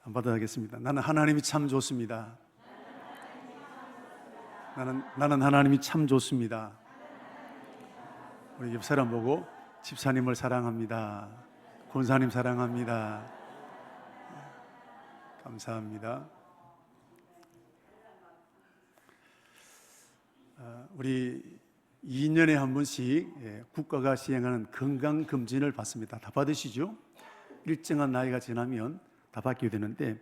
한번 하겠습니다. 나는 하나님이 참 좋습니다. 나는 하나님이 참 좋습니다. 우리 옆 사람 보고 집사님을 사랑합니다. 권사님 사랑합니다. 감사합니다. 우리 2년에 한 번씩 국가가 시행하는 건강검진을 받습니다. 다 받으시죠? 일정한 나이가 지나면 다 받게 되는데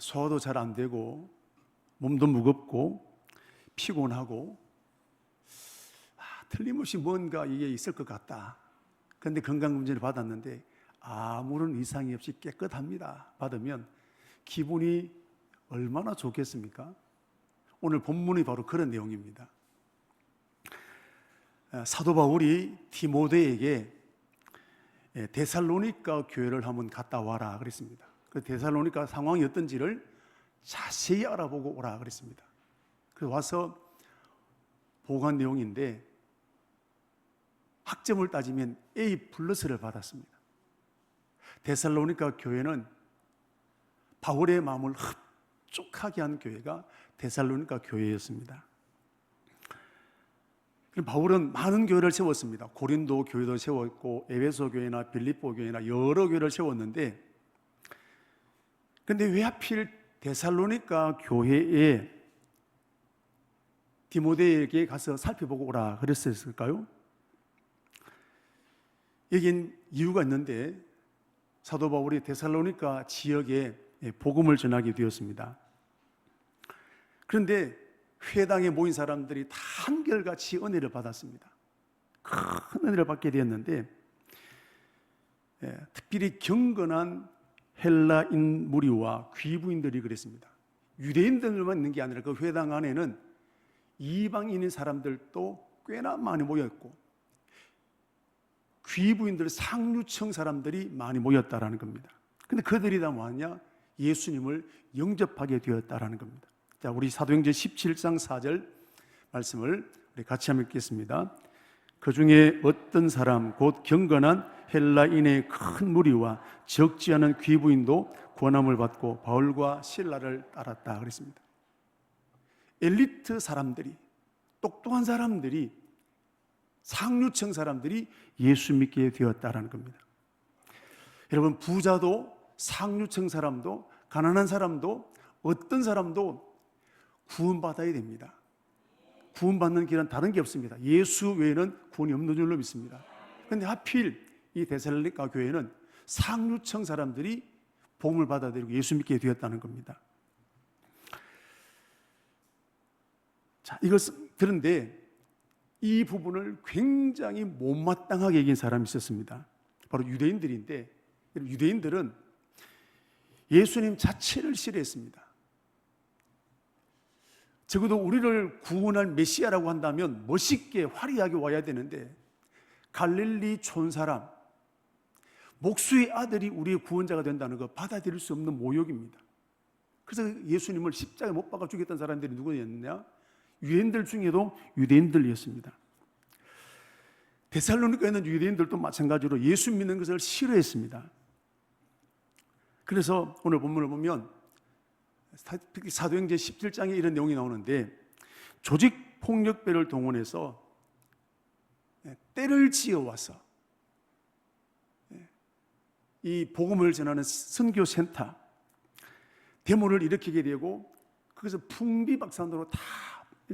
소화도 잘 안 되고 몸도 무겁고 피곤하고 틀림없이 뭔가 이게 있을 것 같다. 그런데 건강검진을 받았는데 아무런 이상이 없이 깨끗합니다. 받으면 기분이 얼마나 좋겠습니까? 오늘 본문이 바로 그런 내용입니다. 사도 바울이 디모데에게 데살로니가 교회를 한번 갔다 와라 그랬습니다. 그 데살로니가 상황이 어떤지를 자세히 알아보고 오라 그랬습니다. 그래서 와서 보고한 내용인데 학점을 따지면 A+를 받았습니다. 데살로니가 교회는 바울의 마음을 흡족하게 한 교회가 데살로니가 교회였습니다. 바울은 많은 교회를 세웠습니다. 고린도 교회도 세웠고 에베소 교회나 빌립보 교회나 여러 교회를 세웠는데 그런데 왜 하필 데살로니가 교회에 디모데에게 가서 살펴보고 오라 그랬을까요? 여긴 이유가 있는데 사도 바울이 데살로니가 지역에 복음을 전하게 되었습니다. 그런데 회당에 모인 사람들이 다 한결같이 은혜를 받았습니다. 큰 은혜를 받게 되었는데 특별히 경건한 헬라인 무리와 귀부인들이 그랬습니다. 유대인들만 있는 게 아니라 그 회당 안에는 이방인인 사람들도 꽤나 많이 모였고 귀부인들 상류층 사람들이 많이 모였다라는 겁니다. 근데 그들이 다 뭐하냐? 예수님을 영접하게 되었다라는 겁니다. 자, 우리 사도행전 17장 4절 말씀을 우리 같이 한번 읽겠습니다. 그 중에 어떤 사람 곧 경건한 헬라인의 큰 무리와 적지 않은 귀부인도 권함을 받고 바울과 실라를 따랐다 그랬습니다. 엘리트 사람들이, 똑똑한 사람들이, 상류층 사람들이 예수 믿게 되었다라는 겁니다. 여러분, 부자도 상류층 사람도 가난한 사람도 어떤 사람도 구원받아야 됩니다. 구원받는 길은 다른 게 없습니다. 예수 외에는 구원이 없는 줄로 믿습니다. 그런데 하필 이 데살로니가 교회는 상류층 사람들이 복음을 받아들이고 예수 믿게 되었다는 겁니다. 자, 그런데 이 부분을 굉장히 못마땅하게 여긴 사람이 있었습니다. 바로 유대인들인데 유대인들은 예수님 자체를 싫어했습니다. 적어도 우리를 구원할 메시아라고 한다면 멋있게 화려하게 와야 되는데 갈릴리 촌 사람, 목수의 아들이 우리의 구원자가 된다는 거 받아들일 수 없는 모욕입니다. 그래서 예수님을 십자가에 못 박아 죽였던 사람들이 누구였느냐? 유대인들 중에도 유대인들이었습니다. 데살로니가에 있는 유대인들도 마찬가지로 예수 믿는 것을 싫어했습니다. 그래서 오늘 본문을 보면 특히 사도행전 17장에 이런 내용이 나오는데 조직폭력배를 동원해서 때를 지어와서 이 복음을 전하는 선교센터 데모를 일으키게 되고 거기서 풍비박산으로 다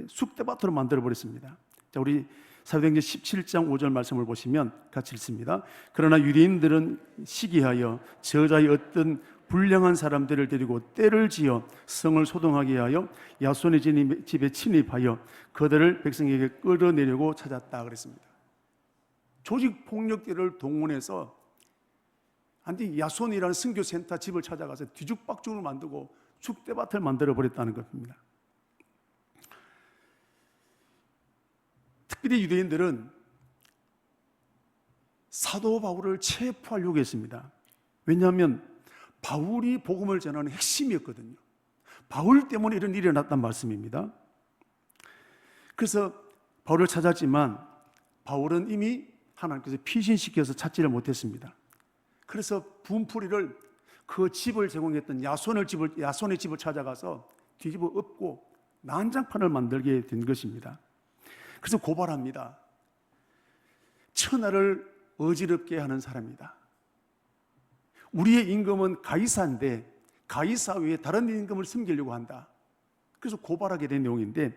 쑥대밭으로 만들어버렸습니다. 자, 우리 사도행전 17장 5절 말씀을 보시면 같이 읽습니다. 그러나 유대인들은 시기하여 저자의 어떤 불량한 사람들을 데리고 때를 지어 성을 소동하게 하여 야손의 집에 침입하여 그들을 백성에게 끌어내려고 찾았다 그랬습니다. 조직폭력들을 동원해서 야손이라는 선교센터 집을 찾아가서 뒤죽박죽을 만들고 쑥대밭을 만들어버렸다는 겁니다. 특별히 유대인들은 사도 바울을 체포하려고 했습니다. 왜냐하면 바울이 복음을 전하는 핵심이었거든요. 바울 때문에 이런 일이 일어났단 말씀입니다. 그래서 바울을 찾았지만 바울은 이미 하나님께서 피신시켜서 찾지를 못했습니다. 그래서 분풀이를 그 집을 제공했던 야손의 집을 찾아가서 뒤집어 엎고 난장판을 만들게 된 것입니다. 그래서 고발합니다. 천하를 어지럽게 하는 사람이다. 우리의 임금은 가이사인데 가이사 외에 다른 임금을 섬기려고 한다. 그래서 고발하게 된 내용인데,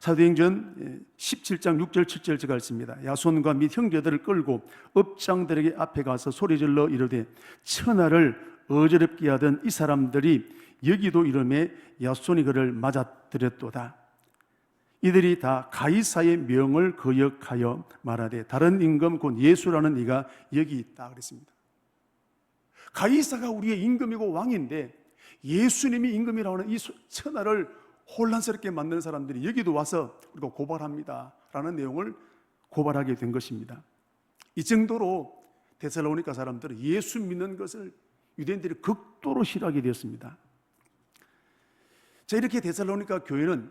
사도행전 17장 6절 7절 제가 읽습니다. 야손과 및 형제들을 끌고 업장들에게 앞에 가서 소리질러 이르되 천하를 어지럽게 하던 이 사람들이 여기도 이름에 야손이 그를 맞아들였도다. 이들이 다 가이사의 명을 거역하여 말하되 다른 임금 곧 예수라는 이가 여기 있다 그랬습니다. 가이사가 우리의 임금이고 왕인데 예수님이 임금이라고 하는 이 천하를 혼란스럽게 만드는 사람들이 여기도 와서 우리가 고발합니다 라는 내용을 고발하게 된 것입니다. 이 정도로 데살로니가 사람들은 예수 믿는 것을 유대인들이 극도로 싫어하게 되었습니다. 자, 이렇게 데살로니가 교회는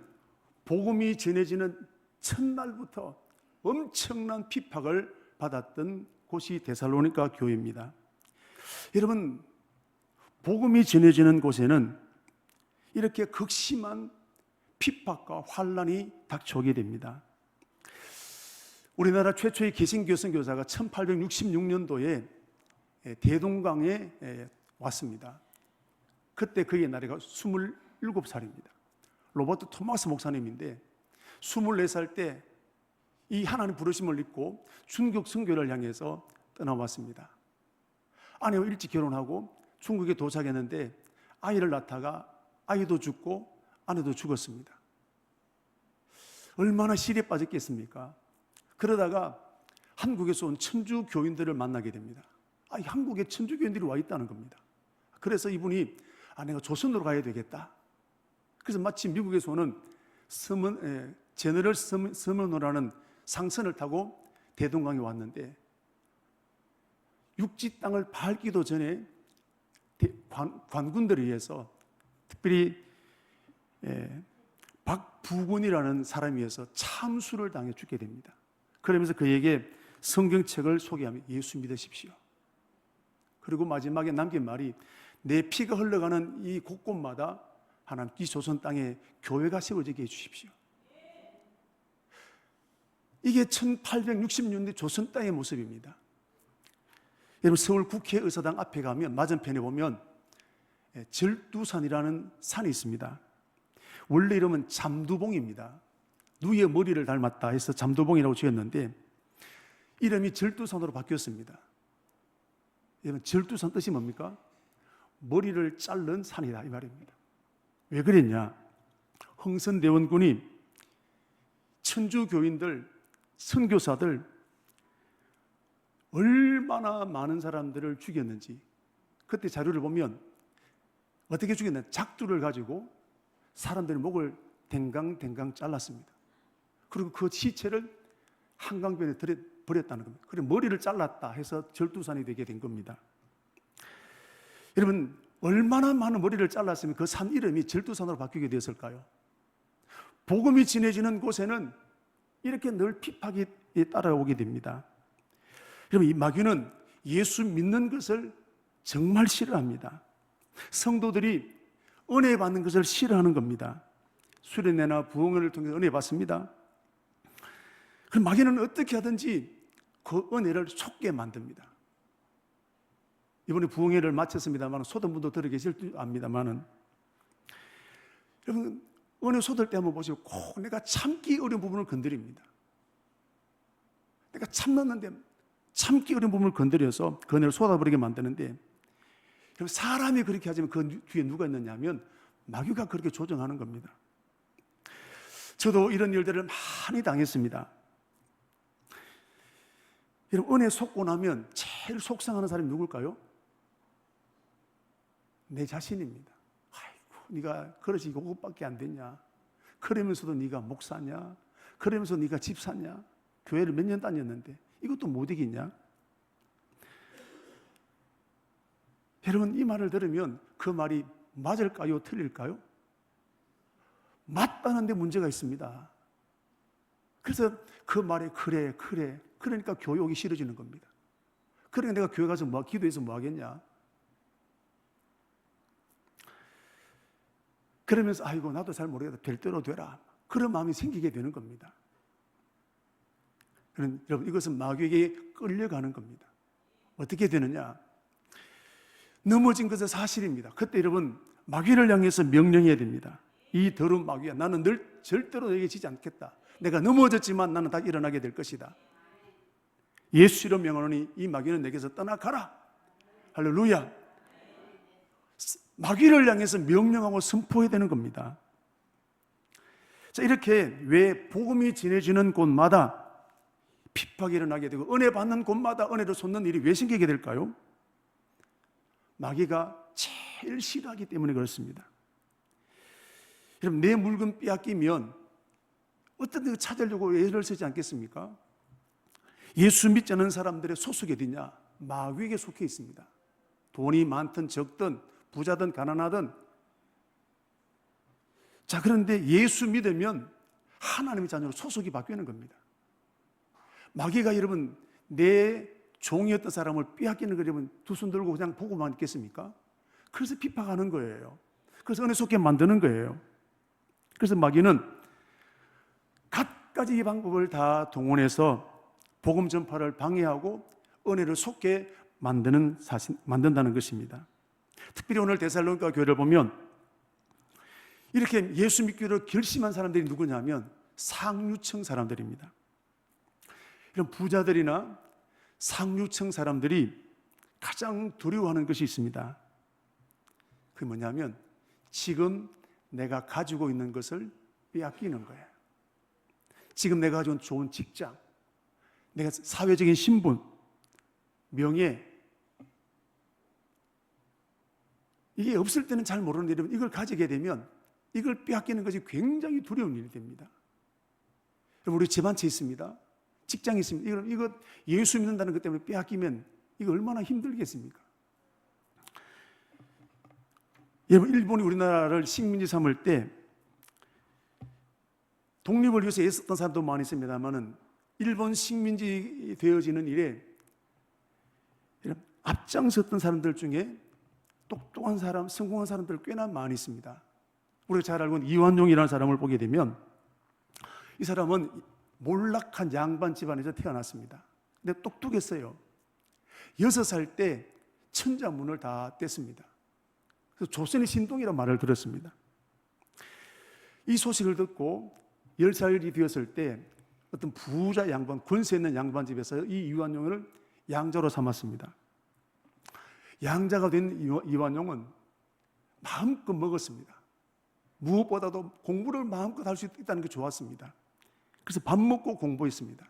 복음이 전해지는 첫날부터 엄청난 핍박을 받았던 곳이 데살로니가 교회입니다. 여러분, 복음이 전해지는 곳에는 이렇게 극심한 핍박과 환란이 닥쳐오게 됩니다. 우리나라 최초의 개신교 선교사가 1866년도에 대동강에 왔습니다. 그때 그의 나이가 27살입니다. 로버트 토마스 목사님인데 24살 때 이 하나님 부르심을 입고 중국 선교를 향해서 떠나왔습니다. 아내와 일찍 결혼하고 중국에 도착했는데 아이를 낳다가 아이도 죽고 아내도 죽었습니다. 얼마나 시리에 빠졌겠습니까? 그러다가 한국에서 온 천주 교인들을 만나게 됩니다. 한국에 천주 교인들이 와 있다는 겁니다. 그래서 이분이 내가 조선으로 가야 되겠다. 그래서 마치 미국에서 오는 제너럴 서먼호라는 상선을 타고 대동강에 왔는데 육지 땅을 밟기도 전에 관군들에 의해서 특별히 박부군이라는 사람에 의해서 참수를 당해 죽게 됩니다. 그러면서 그에게 성경책을 소개하며 예수 믿으십시오. 그리고 마지막에 남긴 말이 내 피가 흘러가는 이 곳곳마다 하나님 이 조선 땅에 교회가 세워지게 해주십시오. 이게 1860년대 조선 땅의 모습입니다. 여러분, 서울 국회의사당 앞에 가면 맞은편에 보면 절두산이라는 산이 있습니다. 원래 이름은 잠두봉입니다. 누이의 머리를 닮았다 해서 잠두봉이라고 지었는데 이름이 절두산으로 바뀌었습니다. 여러분, 절두산 뜻이 뭡니까? 머리를 자른 산이다 이 말입니다. 왜 그랬냐? 흥선대원군이 천주교인들, 선교사들 얼마나 많은 사람들을 죽였는지 그때 자료를 보면 어떻게 죽였냐? 작두를 가지고 사람들의 목을 댕강댕강 잘랐습니다. 그리고 그 시체를 한강변에 버렸다는 겁니다. 그래서 머리를 잘랐다 해서 절두산이 되게 된 겁니다. 여러분, 얼마나 많은 머리를 잘랐으면 그 산 이름이 절두산으로 바뀌게 되었을까요? 복음이 전해지는 곳에는 이렇게 늘 핍박이 따라오게 됩니다. 여러분, 이 마귀는 예수 믿는 것을 정말 싫어합니다. 성도들이 은혜 받는 것을 싫어하는 겁니다. 수련회나 부흥회를 통해서 은혜 받습니다. 그럼 마귀는 어떻게 하든지 그 은혜를 속게 만듭니다. 이번에 부흥회를 마쳤습니다만 쏟은 분도 들어 계실 줄 압니다만은 여러분, 은혜 쏟을 때 한번 보시고 꼭 내가 참기 어려운 부분을 건드립니다. 내가 참았는데 참기 어려운 부분을 건드려서 그 은혜를 쏟아버리게 만드는데, 사람이 그렇게 하지만 그 뒤에 누가 있느냐 하면 마귀가 그렇게 조정하는 겁니다. 저도 이런 일들을 많이 당했습니다. 여러분, 은혜 속고 나면 제일 속상하는 사람이 누굴까요? 내 자신입니다. 아이고, 네가 그릇이 그것밖에 안 됐냐? 그러면서도 네가 목사냐? 그러면서 네가 집사냐? 교회를 몇 년 다녔는데 이것도 못 이기냐? 여러분, 이 말을 들으면 그 말이 맞을까요? 틀릴까요? 맞다는데 문제가 있습니다. 그래서 그 말에 그래 그러니까 교회 오기 싫어지는 겁니다. 그러니까 내가 교회 가서 기도해서 뭐 하겠냐? 그러면서 아이고 나도 잘 모르겠다, 될 대로 되라, 그런 마음이 생기게 되는 겁니다. 여러분, 이것은 마귀에게 끌려가는 겁니다. 어떻게 되느냐? 넘어진 것은 사실입니다. 그때 여러분, 마귀를 향해서 명령해야 됩니다. 이 더러운 마귀야, 나는 늘 절대로 너에게 지지 않겠다. 내가 넘어졌지만 나는 다 일어나게 될 것이다. 예수 이름 명하노니 이 마귀는 내게서 떠나가라. 할렐루야. 마귀를 향해서 명령하고 선포해야 되는 겁니다. 자, 이렇게 왜 복음이 전해지는 곳마다 핍박이 일어나게 되고 은혜 받는 곳마다 은혜를 솟는 일이 왜 생기게 될까요? 마귀가 제일 싫어하기 때문에 그렇습니다. 여러분, 내 물건 빼앗기면 어떤 데 찾으려고 애를 쓰지 않겠습니까? 예수 믿지 않는 사람들의 소속이 어디냐? 마귀에게 속해 있습니다. 돈이 많든 적든 부자든 가난하든. 자, 그런데 예수 믿으면 하나님의 자녀로 소속이 바뀌는 겁니다. 마귀가 여러분 내 종이었던 사람을 빼앗기는 거 여러분 두 손 들고 그냥 보고만 있겠습니까? 그래서 핍박하는 거예요. 그래서 은혜 속게 만드는 거예요. 그래서 마귀는 갖가지 방법을 다 동원해서 복음 전파를 방해하고 은혜를 속게 만든다는 것입니다. 특별히 오늘 데살로니가 교회를 보면 이렇게 예수 믿기로 결심한 사람들이 누구냐면 상류층 사람들입니다. 이런 부자들이나 상류층 사람들이 가장 두려워하는 것이 있습니다. 그게 뭐냐면 지금 내가 가지고 있는 것을 빼앗기는 거예요. 지금 내가 가지고 있는 좋은 직장, 내가 사회적인 신분, 명예, 이게 없을 때는 잘 모르는데 여러분 이걸 가지게 되면 이걸 빼앗기는 것이 굉장히 두려운 일이 됩니다. 여러분, 우리 집 한 채 있습니다. 직장이 있습니다. 이거 예수 믿는다는 것 때문에 빼앗기면 이거 얼마나 힘들겠습니까? 여러분, 일본이 우리나라를 식민지 삼을 때 독립을 위해서 애썼던 사람도 많이 있습니다만은 일본 식민지 되어지는 일에 앞장섰던 사람들 중에 똑똑한 사람, 성공한 사람들 꽤나 많이 있습니다. 우리가 잘 알고 있는 이완용이라는 사람을 보게 되면 이 사람은 몰락한 양반 집안에서 태어났습니다. 근데 똑똑했어요. 6살 때 천자문을 다 뗐습니다. 그래서 조선의 신동이라는 말을 들었습니다. 이 소식을 듣고 10살이 되었을 때 어떤 부자 양반, 권세 있는 양반 집에서 이 이완용을 양자로 삼았습니다. 양자가 된 이완용은 마음껏 먹었습니다. 무엇보다도 공부를 마음껏 할 수 있다는 게 좋았습니다. 그래서 밥 먹고 공부했습니다.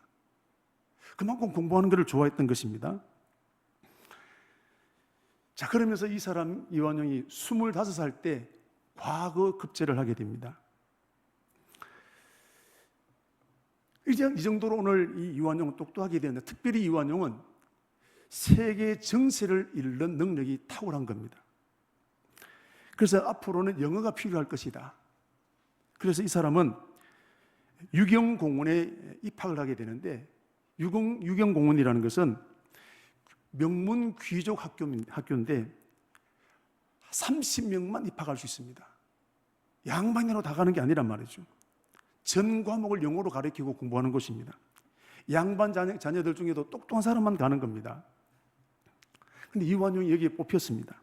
그만큼 공부하는 것을 좋아했던 것입니다. 자, 그러면서 이 사람 이완용이 25살 때 과거 급제를 하게 됩니다. 이제 이 정도로 오늘 이 이완용은 똑똑하게 되었는데 특별히 이완용은 세계 정세를 읽는 능력이 탁월한 겁니다. 그래서 앞으로는 영어가 필요할 것이다. 그래서 이 사람은 유경공원에 입학을 하게 되는데 유경공원이라는 것은 명문 귀족 학교인데 30명만 입학할 수 있습니다. 양반으로 다 가는 게 아니란 말이죠. 전 과목을 영어로 가르치고 공부하는 곳입니다. 양반 자녀들 중에도 똑똑한 사람만 가는 겁니다. 근데 이완용이 여기에 뽑혔습니다.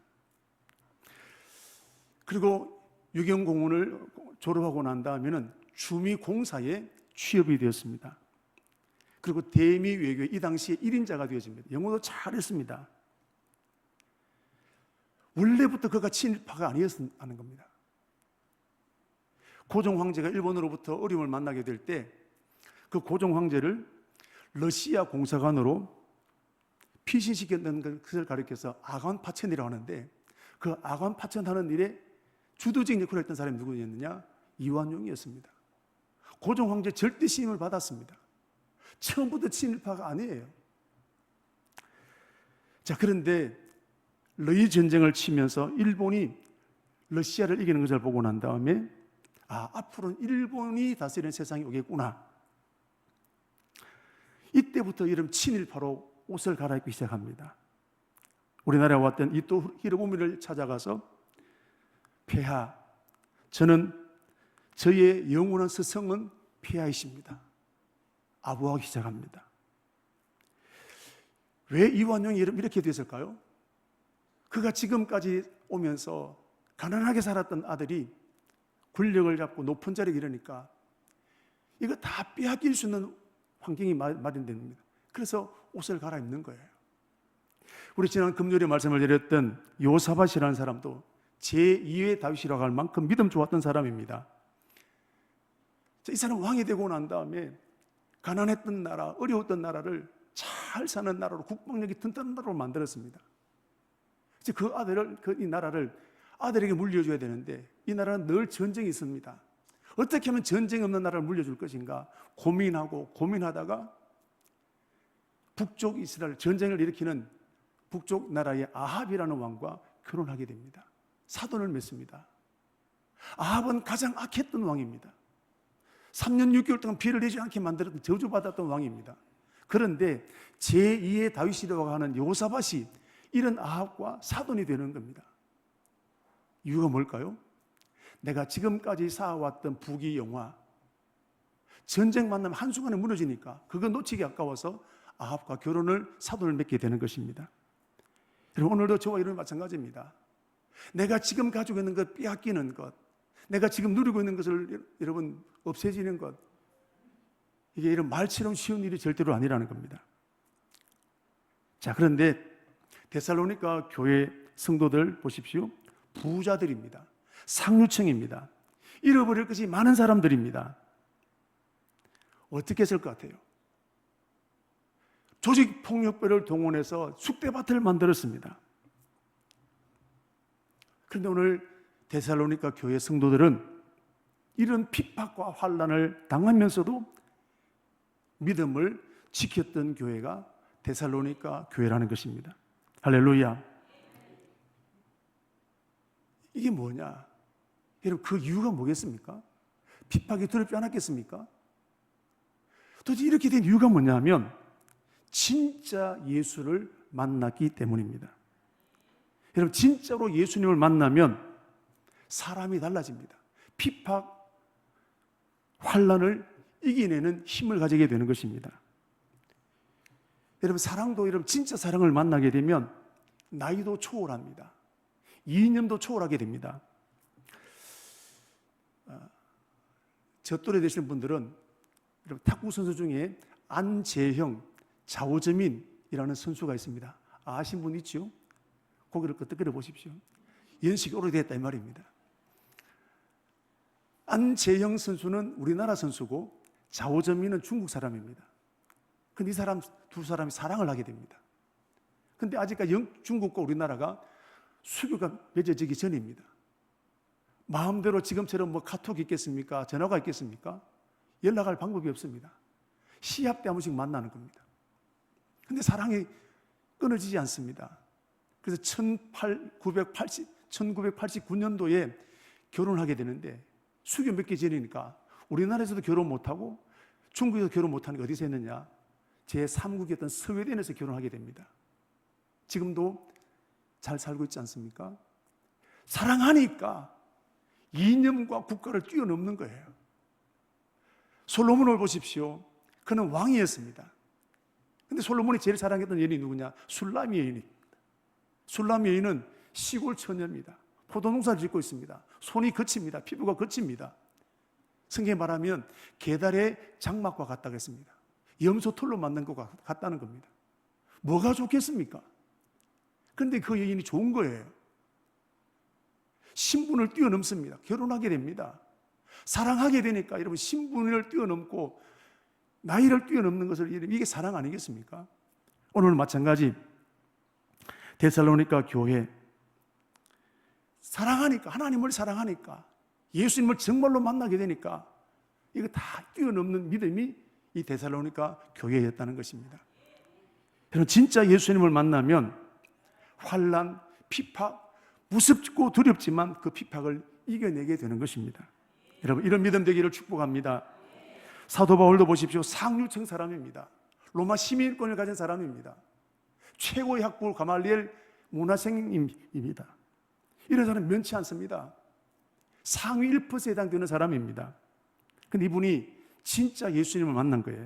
그리고 유경공원을 졸업하고 난 다음에는 주미공사에 취업이 되었습니다. 그리고 대미외교의 이 당시에 1인자가 되어집니다. 영어도 잘했습니다. 원래부터 그가 친일파가 아니었다는 겁니다. 고종 황제가 일본으로부터 어려움을 만나게 될 때 그 고종 황제를 러시아 공사관으로 피신시켰던 것을 가리켜서 아관 파천이라고 하는데 그 아관 파천하는 일에 주도적인 역할을 했던 사람이 누구였느냐? 이완용이었습니다. 고종 황제 절대 신임을 받았습니다. 처음부터 친일파가 아니에요. 자, 그런데 러일 전쟁을 치면서 일본이 러시아를 이기는 것을 보고 난 다음에 앞으로는 일본이 다스리는 세상이 오겠구나. 이때부터 이런 친일파로 옷을 갈아입기 시작합니다. 우리나라에 왔던 이토 히로부미를 찾아가서 폐하, 저의 영원한 스승은 폐하이십니다. 아부하기 시작합니다. 왜 이완용이 이렇게 됐을까요? 그가 지금까지 오면서 가난하게 살았던 아들이 권력을 잡고 높은 자리에 이르니까 이거 다 빼앗길 수 있는 환경이 마련됩니다. 그래서 옷을 갈아입는 거예요. 우리 지난 금요일에 말씀을 드렸던 요사밧이라는 사람도 제2의 다윗이라고 할 만큼 믿음 좋았던 사람입니다. 이 사람 왕이 되고 난 다음에 가난했던 나라, 어려웠던 나라를 잘 사는 나라로, 국방력이 튼튼한 나라로 만들었습니다. 이제 이 나라를 아들에게 물려줘야 되는데 이 나라는 늘 전쟁이 있습니다. 어떻게 하면 전쟁 없는 나라를 물려줄 것인가 고민하다가 북쪽 이스라엘 전쟁을 일으키는 북쪽 나라의 아합이라는 왕과 결혼하게 됩니다. 사돈을 맺습니다. 아합은 가장 악했던 왕입니다. 3년 6개월 동안 비를 내지 않게 만들었던 저주받았던 왕입니다. 그런데 제2의 다윗이라고 하는 요사밧이 이런 아합과 사돈이 되는 겁니다. 이유가 뭘까요? 내가 지금까지 쌓아왔던 부귀영화, 전쟁 만나면 한순간에 무너지니까 그거 놓치기 아까워서 아합과 사돈을 맺게 되는 것입니다. 여러분, 오늘도 저와 여러분 마찬가지입니다. 내가 지금 가지고 있는 것 빼앗기는 것, 내가 지금 누리고 있는 것을 여러분 없애지는 것, 이게 이런 말처럼 쉬운 일이 절대로 아니라는 겁니다. 자, 그런데 데살로니가 교회 성도들 보십시오. 부자들입니다. 상류층입니다. 잃어버릴 것이 많은 사람들입니다. 어떻게 했을 것 같아요? 조직폭력배를 동원해서 쑥대밭을 만들었습니다. 그런데 오늘 데살로니가 교회 성도들은 이런 핍박과 환난을 당하면서도 믿음을 지켰던 교회가 데살로니가 교회라는 것입니다. 할렐루야. 이게 뭐냐? 여러분, 그 이유가 뭐겠습니까? 핍박이 두렵지 않았겠습니까? 도대체 이렇게 된 이유가 뭐냐면 진짜 예수를 만났기 때문입니다. 여러분, 진짜로 예수님을 만나면 사람이 달라집니다. 핍박, 환난을 이겨내는 힘을 가지게 되는 것입니다. 여러분, 여러분 진짜 사랑을 만나게 되면 나이도 초월합니다. 이념도 초월하게 됩니다. 저 또래 되시는 분들은 여러분, 탁구 선수 중에 안재형, 자오저민이라는 선수가 있습니다. 아신 분 있죠? 고개를 끄덕거려 보십시오. 연식이 오래됐다 이 말입니다. 안재형 선수는 우리나라 선수고 자오저민은 중국 사람입니다. 근데 이 사람 두 사람이 사랑을 하게 됩니다. 근데 아직까지 중국과 우리나라가 수교가 맺어지기 전입니다. 마음대로 지금처럼 카톡이 있겠습니까? 전화가 있겠습니까? 연락할 방법이 없습니다. 시합 때 한 번씩 만나는 겁니다. 근데 사랑이 끊어지지 않습니다. 그래서 1989년도에 결혼하게 되는데 수교 몇 개 전이니까 우리나라에서도 결혼 못하고 중국에서 결혼 못하는 게 어디서 했느냐? 제3국이었던 스웨덴에서 결혼하게 됩니다. 지금도 잘 살고 있지 않습니까? 사랑하니까 이념과 국가를 뛰어넘는 거예요. 솔로몬을 보십시오. 그는 왕이었습니다. 근데 솔로몬이 제일 사랑했던 여인이 누구냐? 술람이 여인입니다. 술람 여인은 시골 처녀입니다. 포도농사를 짓고 있습니다. 손이 거칩니다. 피부가 거칩니다. 성경에 말하면 게달의 장막과 같다고 했습니다. 염소 털로 만든 것 같다는 겁니다. 뭐가 좋겠습니까? 그런데 그 여인이 좋은 거예요. 신분을 뛰어넘습니다. 결혼하게 됩니다. 사랑하게 되니까 여러분 신분을 뛰어넘고 나이를 뛰어넘는 것을 이게 사랑 아니겠습니까? 오늘 마찬가지 데살로니가 교회 사랑하니까, 하나님을 사랑하니까, 예수님을 정말로 만나게 되니까 이거 다 뛰어넘는 믿음이 이 데살로니가 교회였다는 것입니다. 여러분, 진짜 예수님을 만나면 환난, 핍박, 무섭고 두렵지만 그 핍박을 이겨내게 되는 것입니다. 여러분, 이런 믿음 되기를 축복합니다. 사도 바울도 보십시오. 상류층 사람입니다. 로마 시민권을 가진 사람입니다. 최고의 학부 가말리엘 문화생입니다. 이런 사람 면치 않습니다. 상위 1%에 해당되는 사람입니다. 근데 이분이 진짜 예수님을 만난 거예요.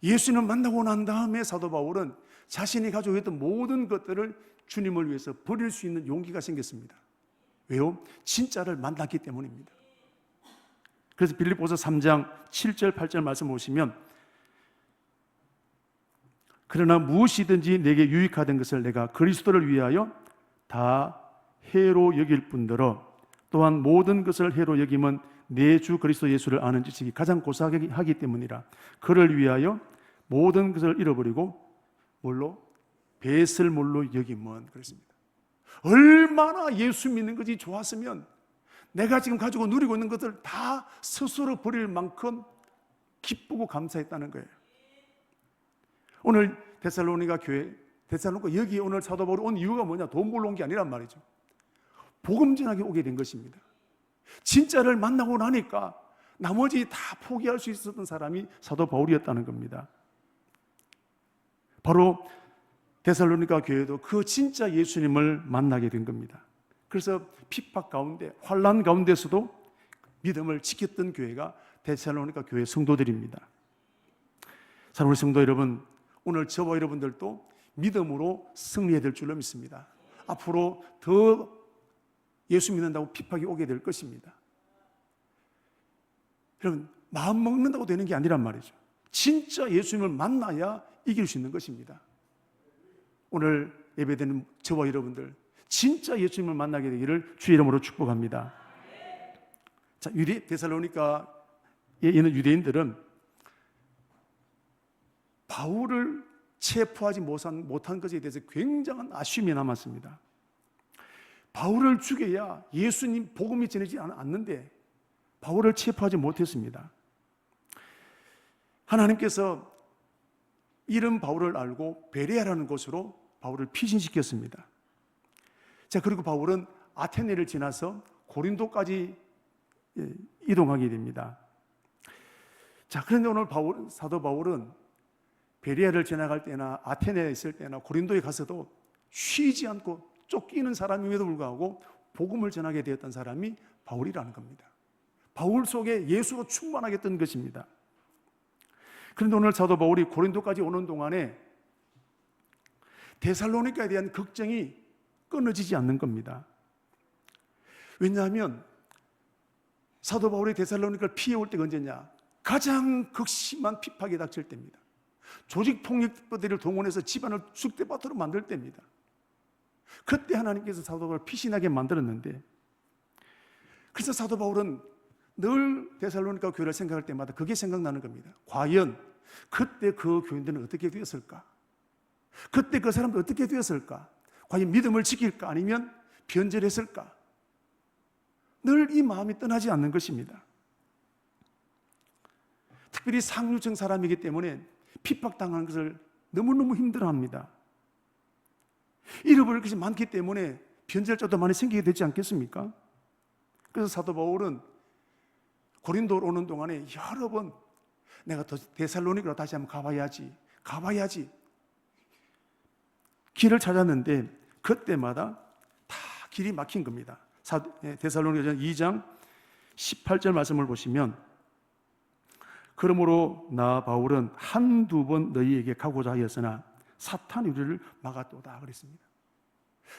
예수님을 만나고 난 다음에 사도 바울은 자신이 가지고 있던 모든 것들을 주님을 위해서 버릴 수 있는 용기가 생겼습니다. 왜요? 진짜를 만났기 때문입니다. 그래서 빌립보서 3장 7절 8절 말씀 보시면, 그러나 무엇이든지 내게 유익하던 것을 내가 그리스도를 위하여 다 해로 여길 뿐더러 또한 모든 것을 해로 여김은 내 주 그리스도 예수를 아는 지식이 가장 고사하게 하기 때문이라. 그를 위하여 모든 것을 잃어버리고 뭘로? 배설물로 여김은. 그랬습니다. 얼마나 예수 믿는 것이 좋았으면 내가 지금 가지고 누리고 있는 것들 다 스스로 버릴 만큼 기쁘고 감사했다는 거예요. 오늘 데살로니가 교회, 데살로니가 여기 오늘 사도 바울이 온 이유가 뭐냐? 돈 벌러 온 게 아니란 말이죠. 복음 전하게 오게 된 것입니다. 진짜를 만나고 나니까 나머지 다 포기할 수 있었던 사람이 사도 바울이었다는 겁니다. 바로 데살로니가 교회도 그 진짜 예수님을 만나게 된 겁니다. 그래서 핍박 가운데, 환난 가운데서도 믿음을 지켰던 교회가 데살로니가 교회 성도들입니다. 사랑하는 성도 여러분, 오늘 저와 여러분들도 믿음으로 승리해야 될 줄로 믿습니다. 앞으로 더 예수 믿는다고 핍박이 오게 될 것입니다. 여러분, 마음 먹는다고 되는 게 아니란 말이죠. 진짜 예수님을 만나야 이길 수 있는 것입니다. 오늘 예배드리는 저와 여러분들, 진짜 예수님을 만나게 되기를 주의 이름으로 축복합니다. 자, 데살로니가에 있는 유대인들은 바울을 체포하지 못한 것에 대해서 굉장한 아쉬움이 남았습니다. 바울을 죽여야 예수님 복음이 전해지지 않는데 바울을 체포하지 못했습니다. 하나님께서 이름 바울을 알고 베레아라는 곳으로 바울을 피신시켰습니다. 자, 그리고 바울은 아테네를 지나서 고린도까지 이동하게 됩니다. 자, 그런데 오늘 사도 바울은 베레아를 지나갈 때나 아테네에 있을 때나 고린도에 가서도 쉬지 않고 쫓기는 사람임에도 불구하고 복음을 전하게 되었던 사람이 바울이라는 겁니다. 바울 속에 예수가 충만하게 뜬 것입니다. 그런데 오늘 사도 바울이 고린도까지 오는 동안에 데살로니가에 대한 걱정이 끊어지지 않는 겁니다. 왜냐하면 사도 바울이 데살로니가를 피해올 때가 언제냐? 가장 극심한 핍박이 닥칠 때입니다. 조직폭력들을 동원해서 집안을 쑥대밭으로 만들 때입니다. 그때 하나님께서 사도 바울을 피신하게 만들었는데, 그래서 사도 바울은 늘 데살로니가 교회를 생각할 때마다 그게 생각나는 겁니다. 과연 그때 그 교인들은 어떻게 되었을까? 그때 그 사람들 어떻게 되었을까? 과연 믿음을 지킬까? 아니면 변절했을까? 늘 이 마음이 떠나지 않는 것입니다. 특별히 상류층 사람이기 때문에 핍박당하는 것을 너무너무 힘들어합니다. 잃어버릴 것이 많기 때문에 변절자도 많이 생기게 되지 않겠습니까? 그래서 사도 바울은 고린도로 오는 동안에 여러 번 내가 데살로니가로 다시 한번 가봐야지 길을 찾았는데 그때마다 다 길이 막힌 겁니다. 데살로니가 2장 18절 말씀을 보시면, 그러므로 나 바울은 한두 번 너희에게 가고자 하였으나 사탄이 우리를 막았도다 그랬습니다.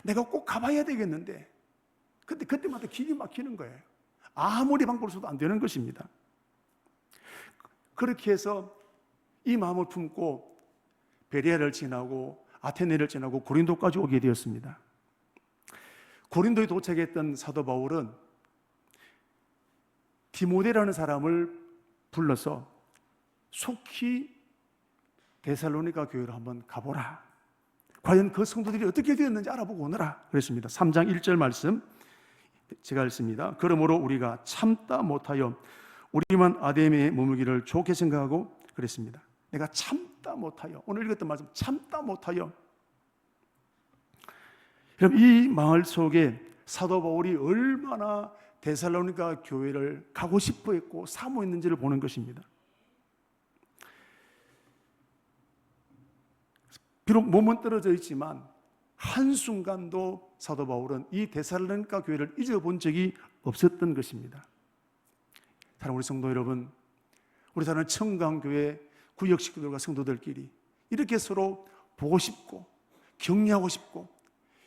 내가 꼭 가봐야 되겠는데 그때마다 길이 막히는 거예요. 아무리 방법을 써도 안 되는 것입니다. 그렇게 해서 이 마음을 품고 베레아를 지나고 아테네를 지나고 고린도까지 오게 되었습니다. 고린도에 도착했던 사도 바울은 디모데라는 사람을 불러서 속히 데살로니가 교회로 한번 가보라. 과연 그 성도들이 어떻게 되었는지 알아보고 오너라 그랬습니다. 3장 1절 말씀 제가 읽습니다. 그러므로 우리가 참다 못하여 우리만 아데미에 머물기를 좋게 생각하고 그랬습니다. 내가 참다 못하여, 오늘 읽었던 말씀 참다 못하여. 그럼 이 마을 속에 사도 바울이 얼마나 데살로니가 교회를 가고 싶어 했고 사모했는지를 보는 것입니다. 비록 몸은 떨어져 있지만 한순간도 사도 바울은 이 데살로니가 교회를 잊어본 적이 없었던 것입니다. 사랑하는 우리 성도 여러분, 우리 사는 청강교회 구역 식구들과 성도들끼리 이렇게 서로 보고 싶고 격려하고 싶고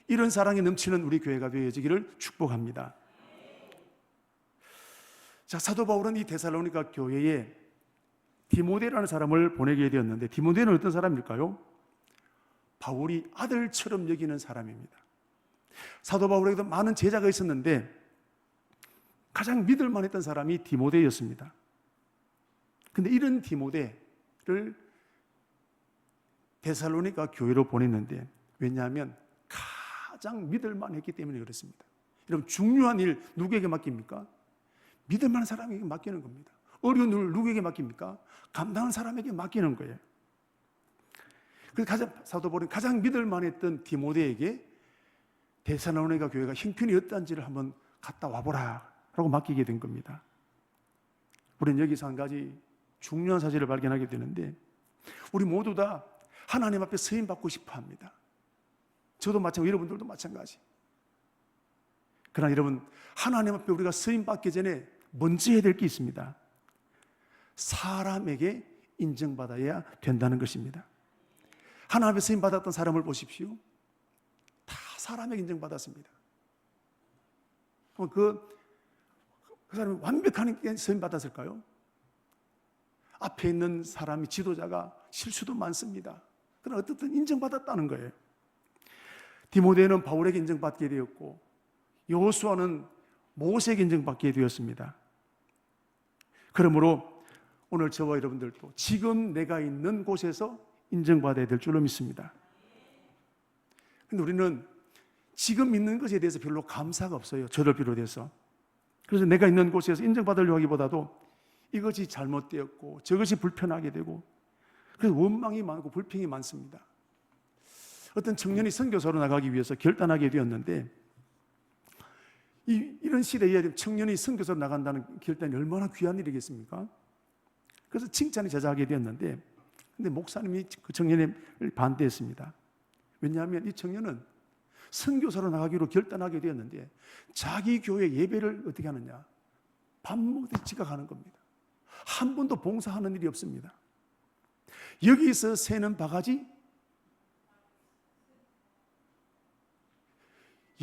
이런 사랑이 넘치는 우리 교회가 되어지기를 축복합니다. 자, 사도 바울은 이 데살로니가 교회에 디모데라는 사람을 보내게 되었는데, 디모데는 어떤 사람일까요? 바울이 아들처럼 여기는 사람입니다. 사도 바울에게도 많은 제자가 있었는데 가장 믿을 만했던 사람이 디모데였습니다. 근데 이런 디모데를 데살로니가 교회로 보냈는데, 왜냐하면 가장 믿을 만했기 때문에 그렇습니다. 여러분, 중요한 일 누구에게 맡깁니까? 믿을 만한 사람에게 맡기는 겁니다. 어려운 일 누구에게 맡깁니까? 감당하는 사람에게 맡기는 거예요. 그래서 사도 바울은 가장 믿을 만했던 디모데에게 데살로니가 교회가 형편이 어떤지를 한번 갔다 와보라 라고 맡기게 된 겁니다. 우리는 여기서 한 가지 중요한 사실을 발견하게 되는데, 우리 모두 다 하나님 앞에 쓰임 받고 싶어 합니다. 저도 마찬가지, 여러분들도 마찬가지. 그러나 여러분, 하나님 앞에 우리가 쓰임 받기 전에 먼저 해야 될 게 있습니다. 사람에게 인정받아야 된다는 것입니다. 하나님 앞에 쓰임 받았던 사람을 보십시오. 다 사람에게 인정받았습니다. 그 사람이 완벽하게 쓰임 받았을까요? 앞에 있는 사람이, 지도자가 실수도 많습니다. 그러나 어떻든 인정받았다는 거예요. 디모데는 바울에게 인정받게 되었고, 여호수아는 모세에게 인정받게 되었습니다. 그러므로 오늘 저와 여러분들도 지금 내가 있는 곳에서 인정받아야 될 줄로 믿습니다. 그런데 우리는 지금 있는 것에 대해서 별로 감사가 없어요. 저를 비롯해서. 그래서 내가 있는 곳에서 인정받으려고 하기보다도 이것이 잘못되었고 저것이 불편하게 되고, 그래서 원망이 많고 불평이 많습니다. 어떤 청년이 선교사로 나가기 위해서 결단하게 되었는데, 이런 시대에 청년이 선교사로 나간다는 결단이 얼마나 귀한 일이겠습니까? 그래서 칭찬이 제자하게 되었는데, 근데 목사님이 그 청년을 반대했습니다. 왜냐하면 이 청년은 선교사로 나가기로 결단하게 되었는데 자기 교회 예배를 어떻게 하느냐, 밥 먹듯이 지각하는 겁니다. 한 번도 봉사하는 일이 없습니다. 여기서 새는 바가지,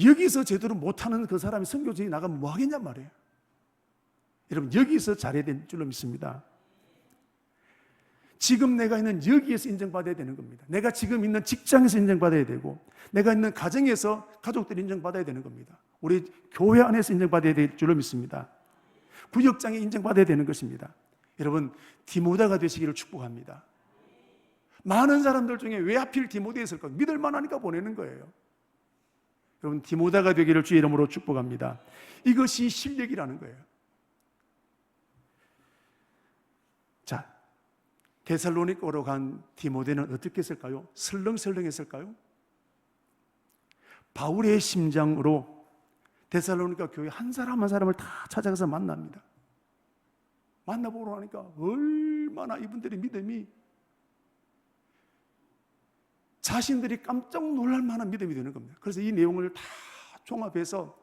여기서 제대로 못하는 그 사람이 선교지에 나가면 뭐 하겠냔 말이에요. 여러분, 여기서 잘해야 될 줄로 믿습니다. 지금 내가 있는 여기에서 인정받아야 되는 겁니다. 내가 지금 있는 직장에서 인정받아야 되고, 내가 있는 가정에서 가족들이 인정받아야 되는 겁니다. 우리 교회 안에서 인정받아야 될 줄로 믿습니다. 구역장에 인정받아야 되는 것입니다. 여러분, 디모데가 되시기를 축복합니다. 많은 사람들 중에 왜 하필 디모데였을까? 믿을 만하니까 보내는 거예요. 여러분, 디모데가 되기를 주의 이름으로 축복합니다. 이것이 실력이라는 거예요. 자, 데살로니가로 간 디모데는 어떻게 했을까요? 설렁설렁했을까요? 바울의 심장으로 데살로니가 교회 한 사람 한 사람을 다 찾아가서 만납니다. 만나보러 하니까 얼마나 이분들의 믿음이, 자신들이 깜짝 놀랄 만한 믿음이 되는 겁니다. 그래서 이 내용을 다 종합해서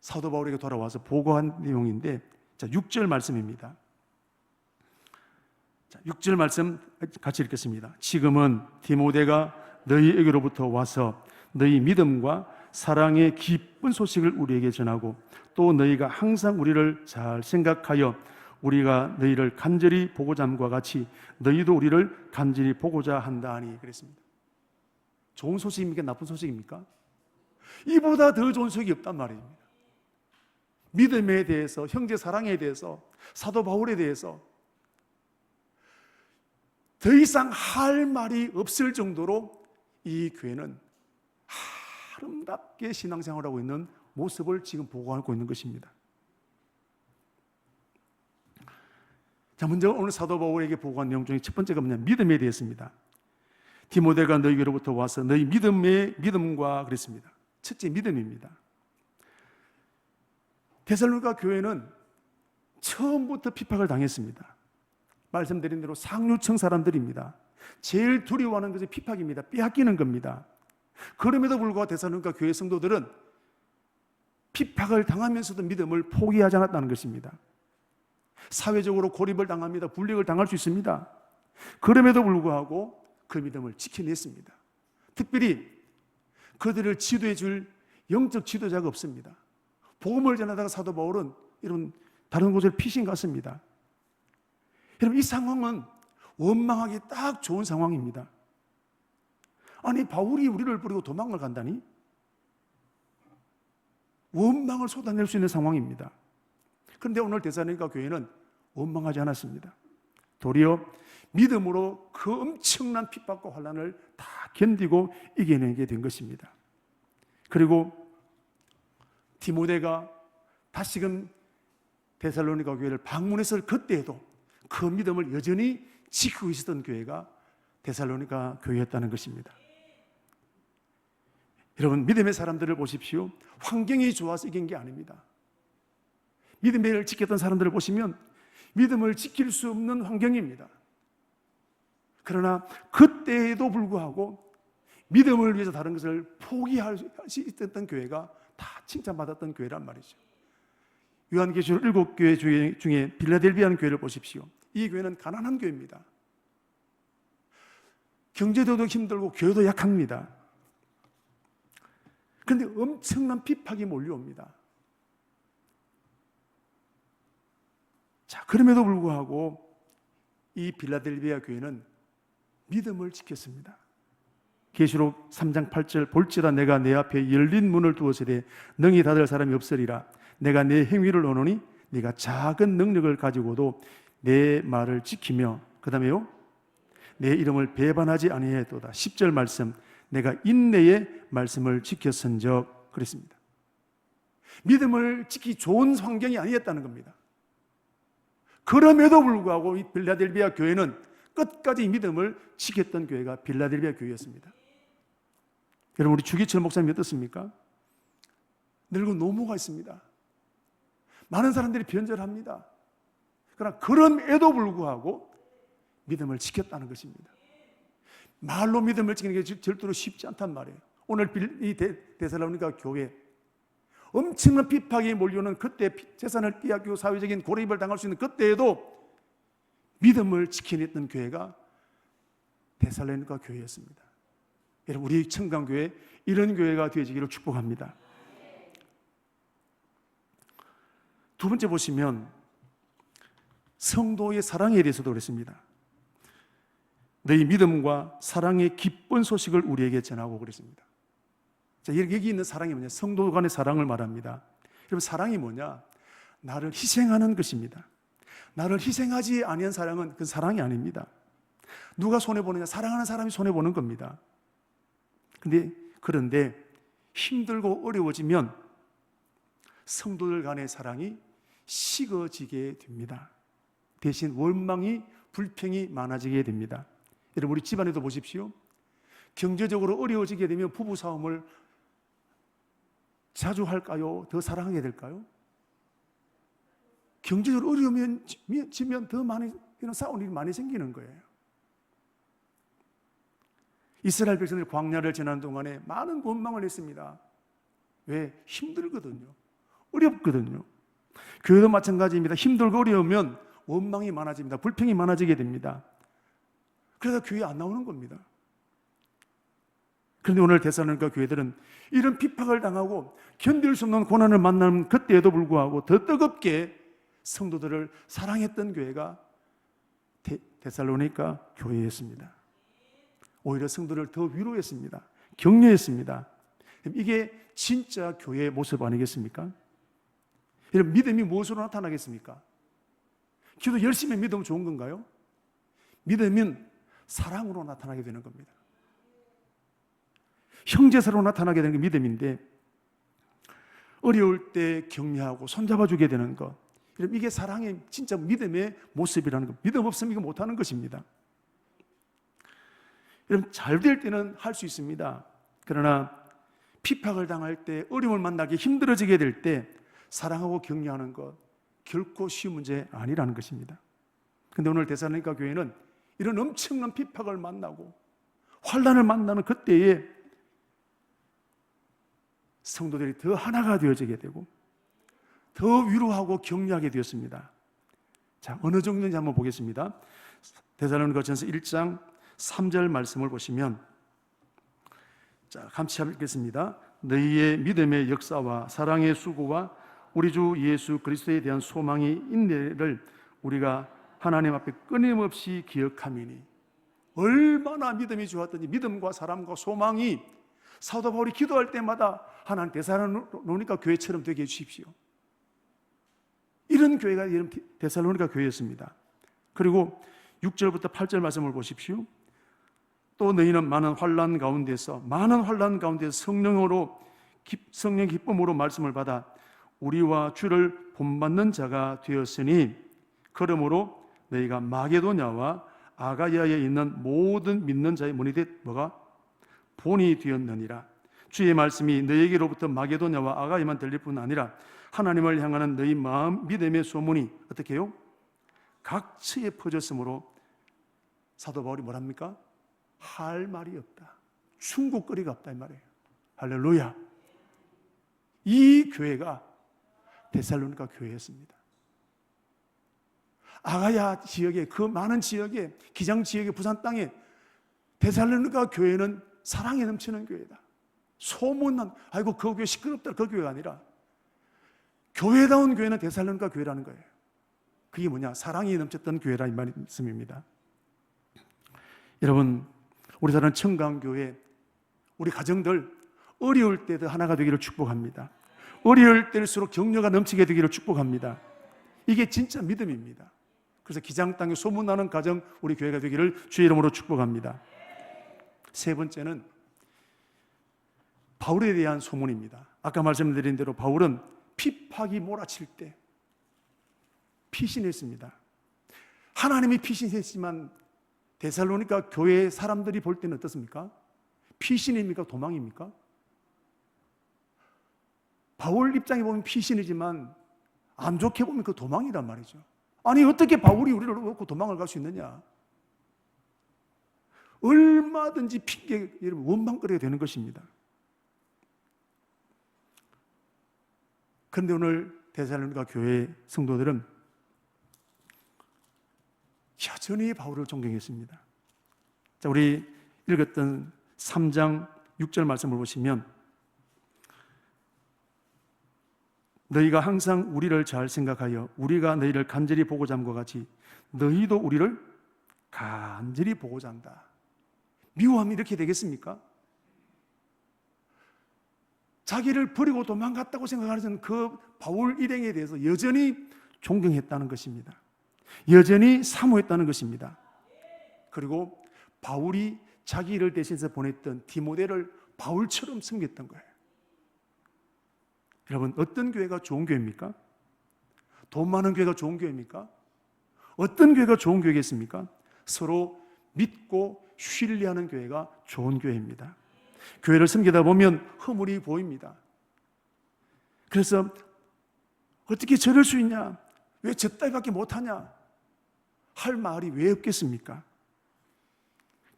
사도 바울에게 돌아와서 보고한 내용인데, 자, 6절 말씀입니다. 자, 6절 말씀 같이 읽겠습니다. 지금은 디모데가 너희에게로부터 와서 너희 믿음과 사랑의 기쁜 소식을 우리에게 전하고, 또 너희가 항상 우리를 잘 생각하여 우리가 너희를 간절히 보고자 함과 같이 너희도 우리를 간절히 보고자 한다 하니, 그랬습니다. 좋은 소식입니까? 나쁜 소식입니까? 이보다 더 좋은 소식이 없단 말입니다. 믿음에 대해서, 형제 사랑에 대해서, 사도 바울에 대해서 더 이상 할 말이 없을 정도로 이 교회는 아름답게 신앙생활하고 있는 모습을 지금 보고하고 있는 것입니다. 자, 먼저 오늘 사도 바울에게 보고한 내용 중에 첫 번째가 뭐냐, 믿음에 대해서입니다. 디모데가 너희에게로부터 와서 너희 믿음과 그랬습니다. 첫째, 믿음입니다. 데살로니가 교회는 처음부터 핍박을 당했습니다. 말씀드린 대로 상류층 사람들입니다. 제일 두려워하는 것이 핍박입니다. 빼앗기는 겁니다. 그럼에도 불구하고 데살로니가 교회 성도들은 핍박을 당하면서도 믿음을 포기하지 않았다는 것입니다. 사회적으로 고립을 당합니다. 불이익을 당할 수 있습니다. 그럼에도 불구하고 그 믿음을 지켜냈습니다. 특별히 그들을 지도해 줄 영적 지도자가 없습니다. 복음을 전하다가 사도 바울은 이런 다른 곳에 피신 갔습니다. 여러분, 이 상황은 원망하기 딱 좋은 상황입니다. 아니, 바울이 우리를 버리고 도망을 간다니? 원망을 쏟아낼 수 있는 상황입니다. 그런데 오늘 데살로니가 교회는 원망하지 않았습니다. 도리어 믿음으로 그 엄청난 핍박과 환난을 다 견디고 이겨내게 된 것입니다. 그리고 디모데가 다시금 데살로니가 교회를 방문했을 그때에도 그 믿음을 여전히 지키고 있었던 교회가 데살로니가 교회였다는 것입니다. 여러분, 믿음의 사람들을 보십시오. 환경이 좋아서 이긴 게 아닙니다. 믿음을 지켰던 사람들을 보시면 믿음을 지킬 수 없는 환경입니다. 그러나 그때에도 불구하고 믿음을 위해서 다른 것을 포기할 수 있었던 교회가 다 칭찬받았던 교회란 말이죠. 요한계시록 7교회 중에 빌라델비아는 교회를 보십시오. 이 교회는 가난한 교회입니다. 경제도 힘들고 교회도 약합니다. 그런데 엄청난 핍박이 몰려옵니다. 자, 그럼에도 불구하고 이 빌라델비아 교회는 믿음을 지켰습니다. 계시록 3장 8절 볼지라 내가 내 앞에 열린 문을 두었으되 능히 닫을 사람이 없으리라. 내가 내 행위를 오노니 네가 작은 능력을 가지고도 내 말을 지키며, 그 다음에요, 내 이름을 배반하지 아니하였도다. 10절 말씀, 내가 인내의 말씀을 지켰은적 그랬습니다. 믿음을 지키기 좋은 환경이 아니었다는 겁니다. 그럼에도 불구하고 이 빌라델비아 교회는 끝까지 믿음을 지켰던 교회가 빌라델비아 교회였습니다. 여러분, 우리 주기철 목사님 어떻습니까? 늙은 노모가 있습니다. 많은 사람들이 변절합니다. 그러나 그럼에도 불구하고 믿음을 지켰다는 것입니다. 말로 믿음을 지키는 게 절대로 쉽지 않단 말이에요. 오늘 이 데살로니가 교회 엄청난 핍박이 몰려오는 그때 재산을 빼앗기고 사회적인 고립을 당할 수 있는 그때에도 믿음을 지켜냈던 교회가 데살로니가 교회였습니다. 여러분, 우리 청강교회 이런 교회가 되어지기를 축복합니다. 두 번째 보시면 성도의 사랑에 대해서도 그랬습니다. 너희 믿음과 사랑의 기쁜 소식을 우리에게 전하고 그랬습니다. 자, 여기 있는 사랑이 뭐냐? 성도 간의 사랑을 말합니다. 여러분, 사랑이 뭐냐? 나를 희생하는 것입니다. 나를 희생하지 아니한 사랑은 그건 사랑이 아닙니다. 누가 손해보느냐? 사랑하는 사람이 손해보는 겁니다. 그런데 힘들고 어려워지면 성도들 간의 사랑이 식어지게 됩니다. 대신 원망이, 불평이 많아지게 됩니다. 여러분, 우리 집안에도 보십시오. 경제적으로 어려워지게 되면 부부싸움을 자주 할까요? 더 사랑하게 될까요? 경제적으로 어려우면 더 많이 이런 싸우는 일이 많이 생기는 거예요. 이스라엘 백성들이 광야를 지나는 동안에 많은 원망을 했습니다. 왜? 힘들거든요. 어렵거든요. 교회도 마찬가지입니다. 힘들고 어려우면 원망이 많아집니다. 불평이 많아지게 됩니다. 그래서 교회 안 나오는 겁니다. 그런데 오늘 데살로니가 교회들은 이런 핍박을 당하고 견딜 수 없는 고난을 만나는 그때에도 불구하고 더 뜨겁게 성도들을 사랑했던 교회가 데살로니가 교회였습니다. 오히려 성도를 더 위로했습니다. 격려했습니다. 이게 진짜 교회의 모습 아니겠습니까? 여러분, 믿음이 무엇으로 나타나겠습니까? 기도 열심히 믿으면 좋은 건가요? 믿음은 사랑으로 나타나게 되는 겁니다. 형제사로 나타나게 되는 게 믿음인데, 어려울 때 격려하고 손잡아주게 되는 것, 이게 사랑의 진짜 믿음의 모습이라는 것. 믿음 없으면 이거 못하는 것입니다. 여러분, 잘 될 때는 할 수 있습니다. 그러나 핍박을 당할 때, 어려움을 만나기 힘들어지게 될 때 사랑하고 격려하는 것 결코 쉬운 문제 아니라는 것입니다. 그런데 오늘 데살로니가 교회는 이런 엄청난 핍박을 만나고 환난을 만나는 그때에 성도들이 더 하나가 되어지게 되고 더 위로하고 격려하게 되었습니다. 자, 어느 정도인지 한번 보겠습니다. 데살로니가전서 1장 3절 말씀을 보시면, 자, 같이 읽겠습니다. 너희의 믿음의 역사와 사랑의 수고와 우리 주 예수 그리스도에 대한 소망이 인내를 우리가 하나님 앞에 끊임없이 기억하미니. 얼마나 믿음이 좋았던지, 믿음과 사랑과 소망이 사도 바울이 기도할 때마다 하나님 데살로니가 교회처럼 되게 해주십시오. 이런 교회가 이런 데살로니가 교회였습니다. 그리고 6절부터 8절 말씀을 보십시오. 또 너희는 많은 환난 가운데서 성령 기쁨으로 말씀을 받아 우리와 주를 본받는 자가 되었으니, 그러므로 너희가 마게도냐와 아가야에 있는 모든 믿는 자의 본이 되었느니라. 주의 말씀이 너희에게로부터 마게도냐와 아가야만 들릴 뿐 아니라 하나님을 향하는 너희 마음 믿음의 소문이 어떻게 해요? 각처에 퍼졌으므로 사도 바울이 뭐랍니까? 할 말이 없다, 충고거리가 없다 이 말이에요. 할렐루야. 이 교회가 데살로니가 교회였습니다. 아가야 지역에, 그 많은 지역에, 기장 지역의 부산 땅에 데살로니가 교회는 사랑이 넘치는 교회다. 소문난, 아이고 그 교회 시끄럽다, 그 교회가 아니라 교회다운 교회는 데살로니가 교회라는 거예요. 그게 뭐냐? 사랑이 넘쳤던 교회라 이 말씀입니다. 여러분, 우리 사는 청강교회, 우리 가정들 어려울 때도 하나가 되기를 축복합니다. 어려울 때일수록 격려가 넘치게 되기를 축복합니다. 이게 진짜 믿음입니다. 그래서 기장 땅에 소문나는 가정, 우리 교회가 되기를 주의 이름으로 축복합니다. 세 번째는 바울에 대한 소문입니다. 아까 말씀드린 대로 바울은 핍박이 몰아칠 때 피신했습니다. 하나님이 피신했지만 데살로니가 교회 사람들이 볼 때는 어떻습니까? 피신입니까? 도망입니까? 바울 입장에 보면 피신이지만 안 좋게 보면 그 도망이란 말이죠. 아니 어떻게 바울이 우리를 놓고 도망을 갈 수 있느냐? 얼마든지 핑계, 원망거리가 되는 것입니다. 그런데 데살로니가 교회 성도들은 여전히 바울을 존경했습니다. 자, 우리 읽었던 3장 6절 말씀을 보시면, 너희가 항상 우리를 잘 생각하여 우리가 너희를 간절히 보고자 함과 같이 너희도 우리를 간절히 보고자 한다. 미워하면 이렇게 되겠습니까? 자기를 버리고 도망갔다고 생각하는 그 바울 일행에 대해서 여전히 존경했다는 것입니다. 여전히 사모했다는 것입니다. 그리고 바울이 자기를 대신해서 보냈던 디모데를 바울처럼 섬겼던 거예요. 여러분, 어떤 교회가 좋은 교회입니까? 돈 많은 교회가 좋은 교회입니까? 어떤 교회가 좋은 교회겠습니까? 서로 믿고 신뢰하는 교회가 좋은 교회입니다. 교회를 섬기다 보면 허물이 보입니다. 그래서 어떻게 저럴 수 있냐? 왜 저 따위밖에 못하냐? 할 말이 왜 없겠습니까?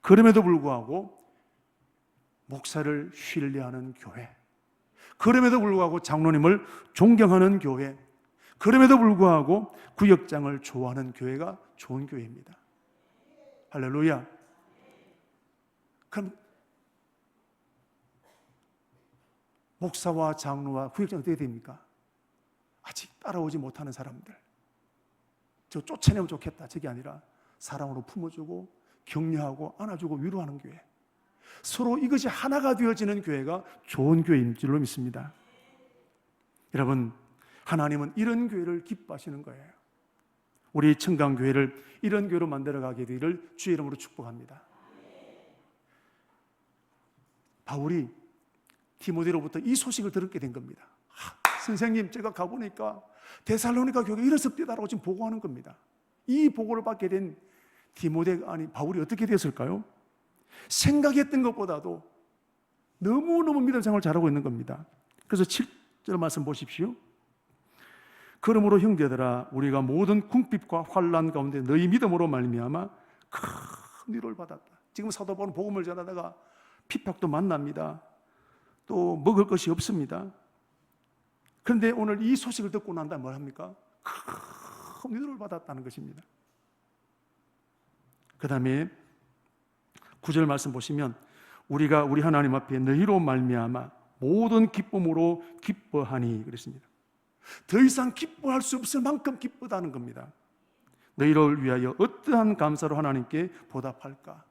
그럼에도 불구하고 목사를 신뢰하는 교회, 그럼에도 불구하고 장로님을 존경하는 교회, 그럼에도 불구하고 구역장을 좋아하는 교회가 좋은 교회입니다. 할렐루야. 그럼 목사와 장로와 구역장 어떻게 됩니까? 아직 따라오지 못하는 사람들, 저 쫓아내면 좋겠다, 저게 아니라 사랑으로 품어주고 격려하고 안아주고 위로하는 교회, 서로 이것이 하나가 되어지는 교회가 좋은 교회인 줄로 믿습니다. 여러분, 하나님은 이런 교회를 기뻐하시는 거예요. 우리 청강교회를 이런 교회로 만들어가게 되기를 주의 이름으로 축복합니다. 바울이 디모데로부터 이 소식을 들었게 된 겁니다. 선생님, 제가 가보니까 데살로니가 교회가 이렇습니다라고 지금 보고하는 겁니다. 이 보고를 받게 된 바울이 어떻게 됐을까요? 생각했던 것보다도 너무너무 믿음 생활을 잘하고 있는 겁니다. 그래서 7절 말씀 보십시오. 그러므로 형제들아, 우리가 모든 궁핍과 환난 가운데 너희 믿음으로 말미암아 큰 위로를 받았다. 지금 사도 바울은 복음을 전하다가 핍박도 만납니다. 또 먹을 것이 없습니다. 그런데 오늘 이 소식을 듣고 난 다음에 뭘 합니까? 큰 위로를 받았다는 것입니다. 그 다음에 9절 말씀 보시면 우리가 우리 하나님 앞에 너희로 말미암아 모든 기쁨으로 기뻐하니 그랬습니다. 더 이상 기뻐할 수 없을 만큼 기쁘다는 겁니다. 너희를 위하여 어떠한 감사로 하나님께 보답할까?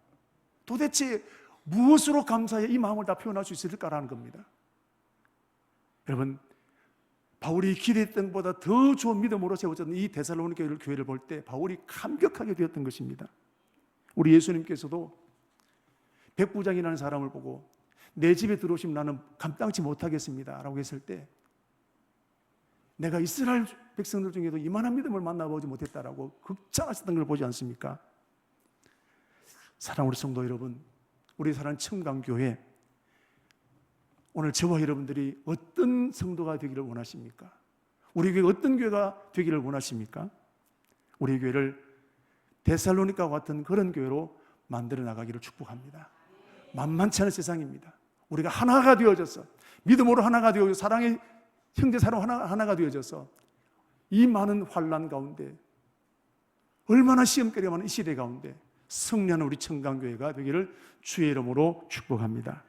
도대체 무엇으로 감사해 이 마음을 다 표현할 수 있을까라는 겁니다. 여러분, 바울이 기대했던 것보다 더 좋은 믿음으로 세워졌던 이 데살로니가 교회를 볼 때 바울이 감격하게 되었던 것입니다. 우리 예수님께서도 백부장이라는 사람을 보고 내 집에 들어오시면 나는 감당치 못하겠습니다 라고 했을 때 내가 이스라엘 백성들 중에도 이만한 믿음을 만나보지 못했다라고 극찬하셨던 걸 보지 않습니까? 사랑하는 우리 성도 여러분, 우리 사랑하는 청강교회, 오늘 저와 여러분들이 어떤 성도가 되기를 원하십니까? 우리 교회 어떤 교회가 되기를 원하십니까? 우리 교회를 데살로니가와 같은 그런 교회로 만들어 나가기를 축복합니다. 만만치 않은 세상입니다. 우리가 하나가 되어져서 믿음으로 하나가 되어져 사랑의 형제 사랑 하나가 되어져서 이 많은 환난 가운데 얼마나 시험거리가 많은 이 시대 가운데 승리하는 우리 청강교회가 되기를 주의 이름으로 축복합니다.